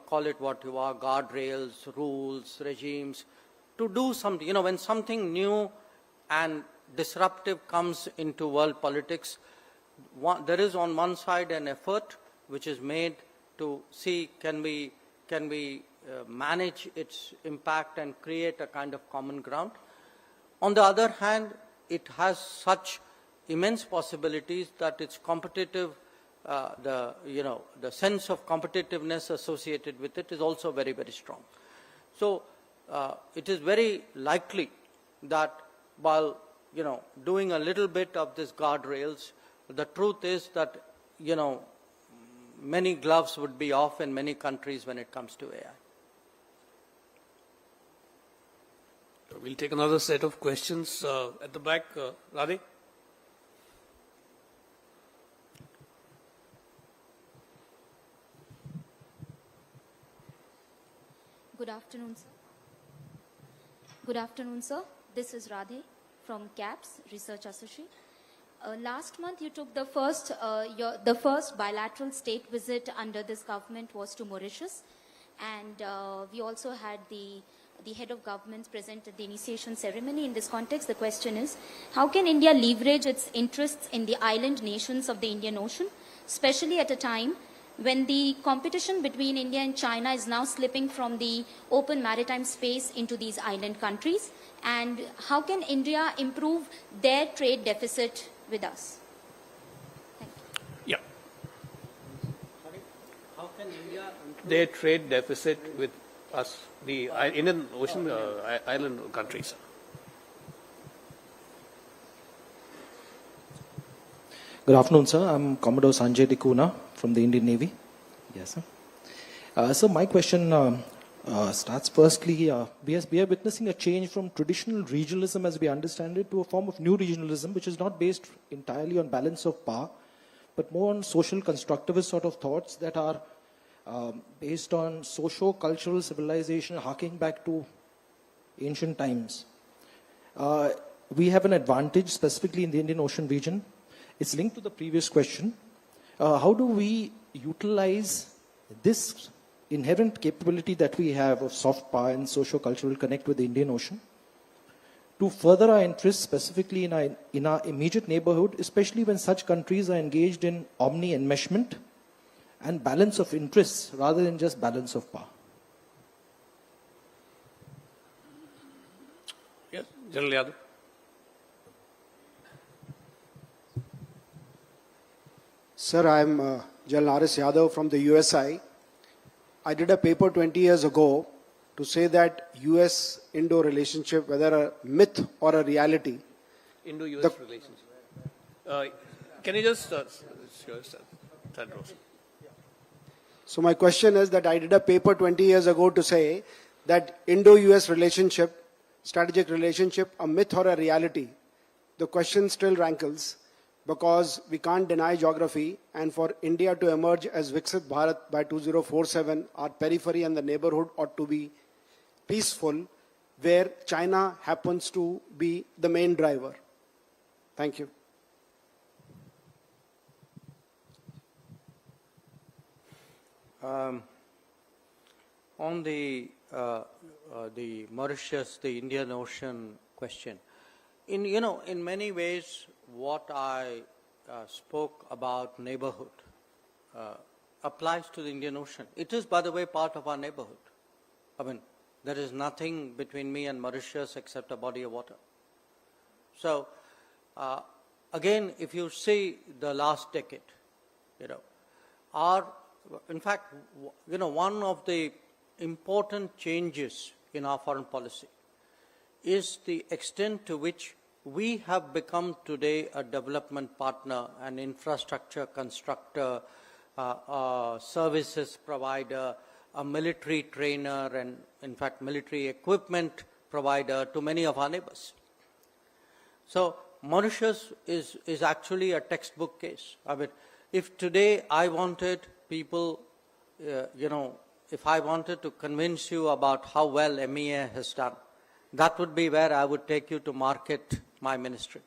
call it what you are, guardrails, rules, regimes, to do something. When something new and disruptive comes into world politics, there is on one side an effort which is made to see can we manage its impact and create a kind of common ground. On the other hand, it has such immense possibilities that its competitive, the sense of competitiveness associated with it is also very, very strong. So it is very likely that while doing a little bit of this guardrails, the truth is that many gloves would be off in many countries when it comes to AI. We'll take another set of questions at the back. Radhe? Good afternoon, sir. Good afternoon, sir. This is Radhe from CAPS, Research Associate. Last month, you took the first bilateral state visit under this government was to Mauritius, and we also had the head of governments present at the initiation ceremony. In this context, the question is, how can India leverage its interests in the island nations of the Indian Ocean, especially at a time when the competition between India and China is now slipping from the open maritime space into these island countries? And how can India improve their trade deficit with us? Thank you. Yeah. How can India improve Their trade deficit with us, the Indian Ocean island countries. Good afternoon, sir. I'm Commodore Sanjay Dikuna from the Indian Navy. Yes, sir. So my question starts firstly, we are witnessing a change from traditional regionalism as we understand it to a form of new regionalism, which is not based entirely on balance of power, but more on social constructivist sort of thoughts that are based on socio-cultural civilization harking back to ancient times. We have an advantage specifically in the Indian Ocean region. It's linked to the previous question. How do we utilize this inherent capability that we have of soft power and socio-cultural connect with the Indian Ocean to further our interests specifically in our immediate neighborhood, especially when such countries are engaged in omni-enmeshment and balance of interests rather than just balance of power? Yes, General Yadav. Sir, I'm General R.S. Yadav from the USI. I did a paper 20 years ago to say that US-Indo relationship, whether a myth or a reality. Indo-US relationship. Can you just stand rows? So my question is that I did a paper 20 years ago to say that Indo-US relationship, strategic relationship, a myth or a reality. The question still rankles because we can't deny geography, and for India to emerge as Viksit Bharat by 2047, our periphery and the neighborhood ought to be peaceful, where China happens to be the main driver. Thank you. On the Mauritius, the Indian Ocean question, in many ways, what I spoke about neighborhood applies to the Indian Ocean. It is, by the way, part of our neighborhood. I mean, there is nothing between me and Mauritius except a body of water. So, again, if you see the last decade, in fact, one of the important changes in our foreign policy is the extent to which we have become today a development partner, an infrastructure constructor, services provider, a military trainer, and in fact military equipment provider to many of our neighbors. So Mauritius is actually a textbook case. I mean, if today I wanted people, if I wanted to convince you about how well MEA has done, that would be where I would take you to market my ministry.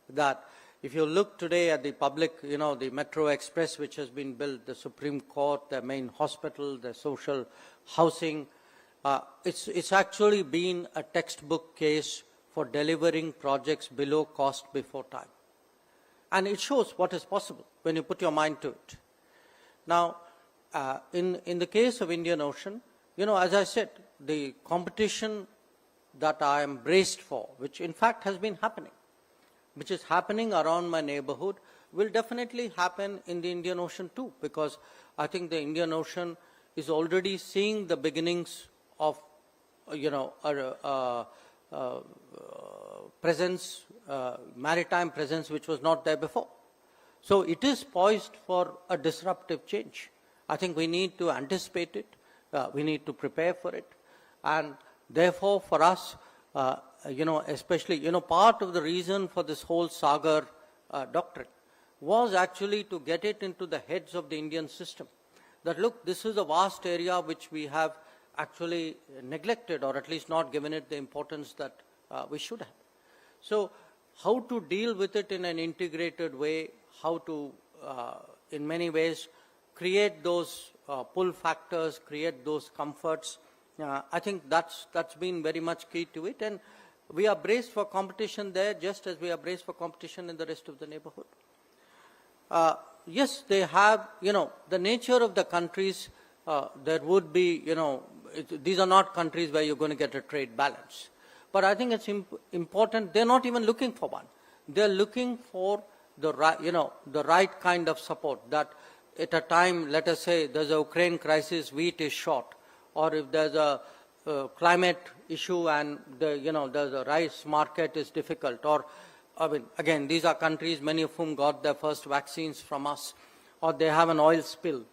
That if you look today at the public, the Metro Express which has been built, the Supreme Court, the main hospital, the social housing, it's actually been a textbook case for delivering projects below cost before time. And it shows what is possible when you put your mind to it. Now, in the case of Indian Ocean, as I said, the competition that I am braced for, which in fact has been happening, which is happening around my neighborhood, will definitely happen in the Indian Ocean too, because I think the Indian Ocean is already seeing the beginnings of, presence, maritime presence, which was not there before. So it is poised for a disruptive change. I think we need to anticipate it, we need to prepare for it, and therefore for us, especially, part of the reason for this whole Sagar doctrine was actually to get it into the heads of the Indian system. That look, this is a vast area which we have actually neglected, or at least not given it the importance that we should have. So how to deal with it in an integrated way, how to, in many ways, create those pull factors, create those comforts, I think that's been very much key to it, and we are braced for competition there just as we are braced for competition in the rest of the neighborhood. Yes, they have, the nature of the countries, there would be, these are not countries where you're going to get a trade balance. But I think it's important, they're not even looking for one. They're looking for the right kind of support, that at a time, let us say, there's a Ukraine crisis, wheat is short, or if there's a climate issue and there's a rice market is difficult, or again, these are countries, many of whom got their first vaccines from us, or they have an oil spill.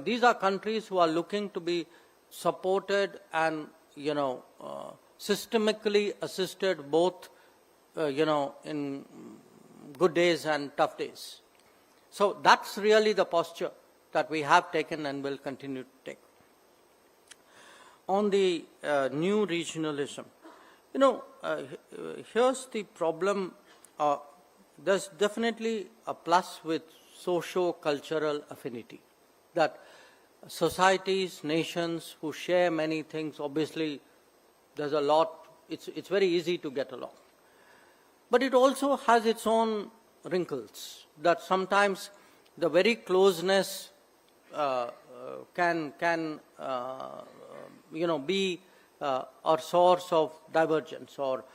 These are countries who are looking to be supported and, systemically assisted both, in good days and tough days. So that's really the posture that we have taken and will continue to take. On the new regionalism, here's the problem. There's definitely a plus with socio-cultural affinity, that societies, nations who share many things, obviously there's a lot, it's very easy to get along. But it also has its own wrinkles, that sometimes the very closeness can be a source of divergence, or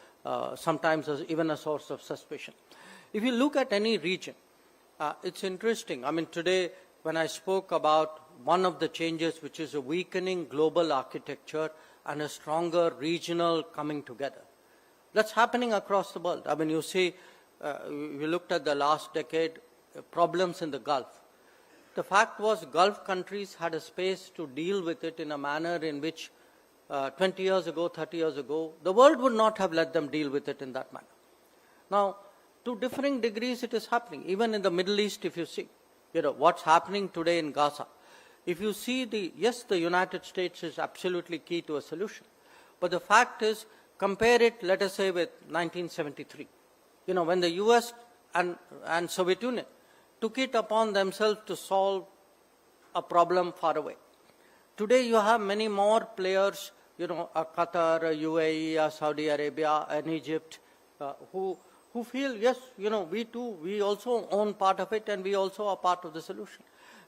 sometimes even a source of suspicion. If you look at any region, it's interesting. Today when I spoke about one of the changes, which is a weakening global architecture and a stronger regional coming together, that's happening across the world. You see, we looked at the last decade, problems in the Gulf. The fact was, Gulf countries had a space to deal with it in a manner in which 20 years ago, 30 years ago, the world would not have let them deal with it in that manner. Now, to differing degrees it is happening. Even in the Middle East, if you see, what's happening today in Gaza. If you see yes, the United States is absolutely key to a solution. But the fact is, compare it, let us say, with 1973. When the US and Soviet Union took it upon themselves to solve a problem far away. Today you have many more players, a Qatar, a UAE, a Saudi Arabia, and Egypt, who feel, yes, we too, we also own part of it, and we also are part of the solution.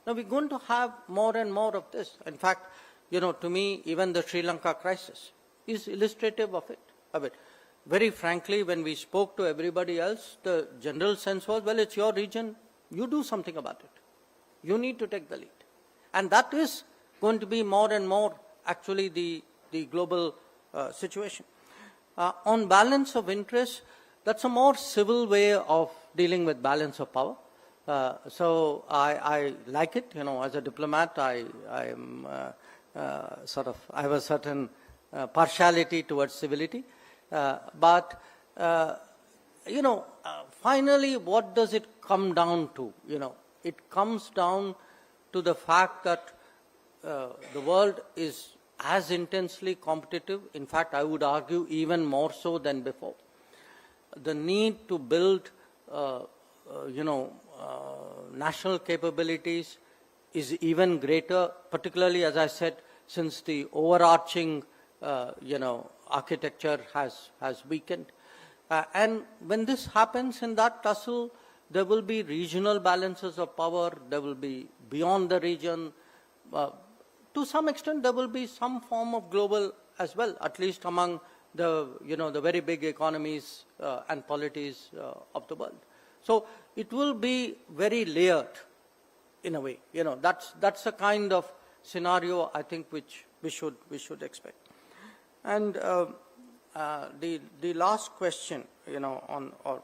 Now we're going to have more and more of this. In fact, to me, even the Sri Lanka crisis is illustrative of it. Very frankly, when we spoke to everybody else, the general sense was, well, it's your region, you do something about it. You need to take the lead. And that is going to be more and more actually the global situation. On balance of interest, that's a more civil way of dealing with balance of power. So I like it. As a diplomat, I am I have a certain partiality towards civility. But finally, what does it come down to? It comes down to the fact that the world is as intensely competitive. In fact, I would argue even more so than before. The need to build, national capabilities is even greater, particularly, as I said, since the overarching, architecture has weakened. And when this happens in that tussle, there will be regional balances of power, there will be beyond the region. To some extent, there will be some form of global as well, at least among the, the very big economies and polities of the world. So it will be very layered in a way. That's a kind of scenario I think which we should expect. And the last question, or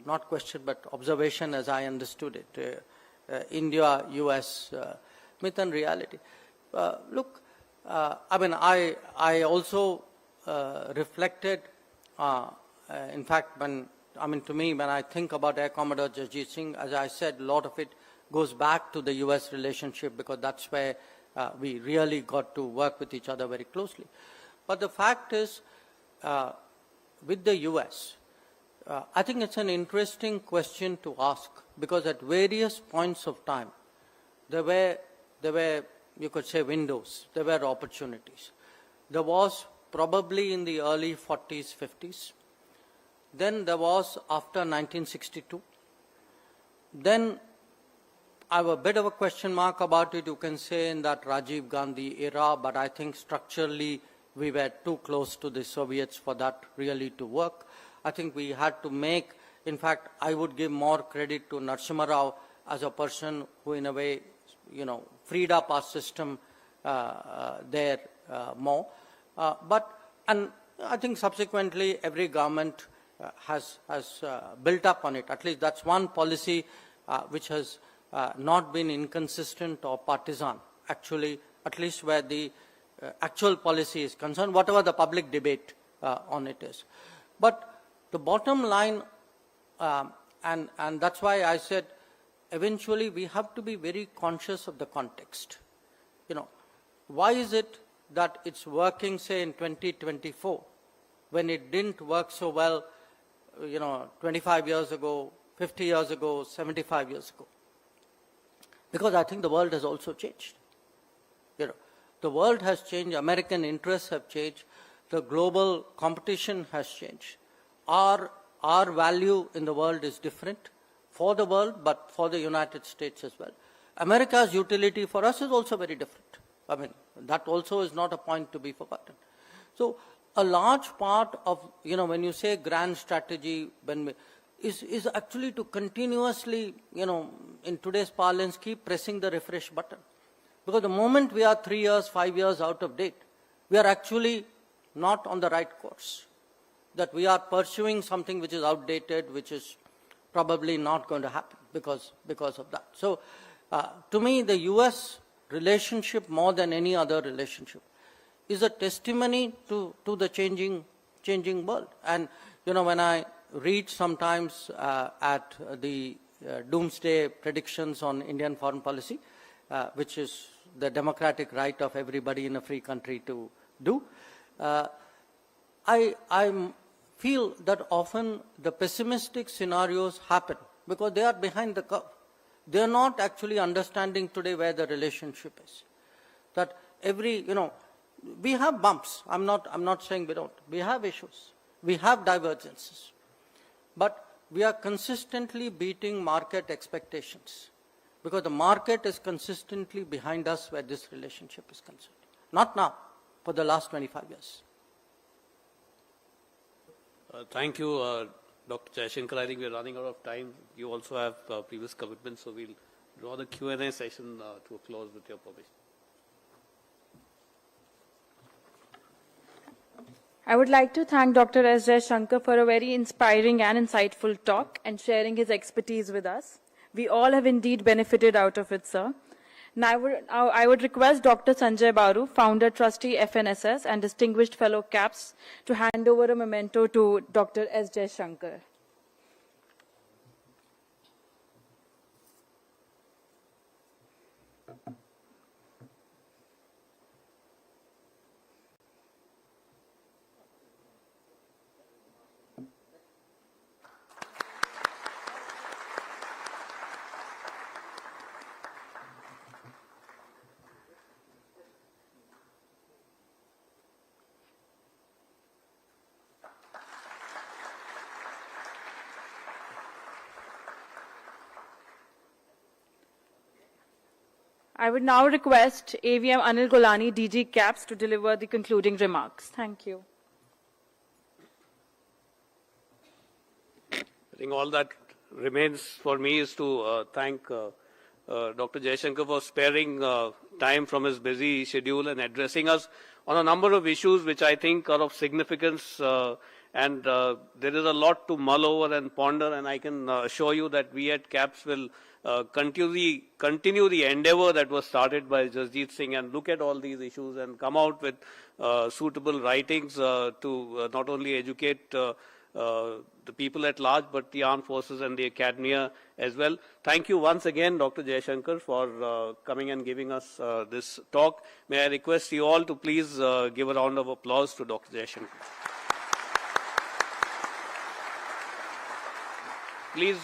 not question but observation as I understood it, India-US myth and reality. Look, I also reflected, in fact, when I think about Air Commodore Jasjit Singh, as I said, a lot of it goes back to the US relationship because that's where we really got to work with each other very closely. But the fact is, with the US, I think it's an interesting question to ask because at various points of time, there were, you could say, windows, there were opportunities. There was probably in the early 40s, 50s. Then there was after 1962. Then I have a bit of a question mark about it, you can say, in that Rajiv Gandhi era, but I think structurally we were too close to the Soviets for that really to work. I think we had to make, in fact, I would give more credit to Narasimha Rao as a person who in a way, freed up our system there more. And I think subsequently every government has built up on it. At least that's one policy which has not been inconsistent or partisan, actually, at least where the actual policy is concerned, whatever the public debate on it is. But the bottom line, and that's why I said, eventually we have to be very conscious of the context. Why is it that it's working, say, in 2024, when it didn't work so well, 25 years ago, 50 years ago, 75 years ago? Because I think the world has also changed. The world has changed, American interests have changed, the global competition has changed. Our value in the world is different for the world, but for the United States as well. America's utility for us is also very different. That also is not a point to be forgotten. So a large part of, when you say grand strategy, is actually to continuously, in today's parlance, keep pressing the refresh button. Because the moment we are 3 years, 5 years out of date, we are actually not on the right course. That we are pursuing something which is outdated, which is probably not going to happen because of that. So to me, the US relationship, more than any other relationship, is a testimony to the changing world. And, when I read sometimes at the doomsday predictions on Indian foreign policy, which is the democratic right of everybody in a free country to do, I feel that often the pessimistic scenarios happen because they are behind the curve. They are not actually understanding today where the relationship is. That we have bumps. I'm not saying we don't. We have issues. We have divergences. But we are consistently beating market expectations because the market is consistently behind us where this relationship is concerned. Not now, for the last 25 years. Thank you, Dr. Jayashankar. I think we're running out of time. You also have previous commitments, so we'll draw the Q&A session to a close with your permission. I would like to thank Dr. S. Jasjit for a very inspiring and insightful talk and sharing his expertise with us. We all have indeed benefited out of it, sir. Now I would request Dr. Sanjay Baru, founder, trustee, FNSS, and distinguished fellow CAPS, to hand over a memento to Dr. S. Jasjit. I would now request EAM Anil Golani, DG CAPS, to deliver the concluding remarks. Thank you. I think all that remains for me is to thank Dr. Jasjit for sparing time from his busy schedule and addressing us on a number of issues which I think are of significance, and there is a lot to mull over and ponder, and I can assure you that we at CAPS will continue the endeavor that was started by Jasjit Singh and look at all these issues and come out with suitable writings to not only educate the people at large, but the armed forces and the academia as well. Thank you once again, Dr. Jasjit, for coming and giving us this talk. May I request you all to please give a round of applause to Dr. Jasjit. Please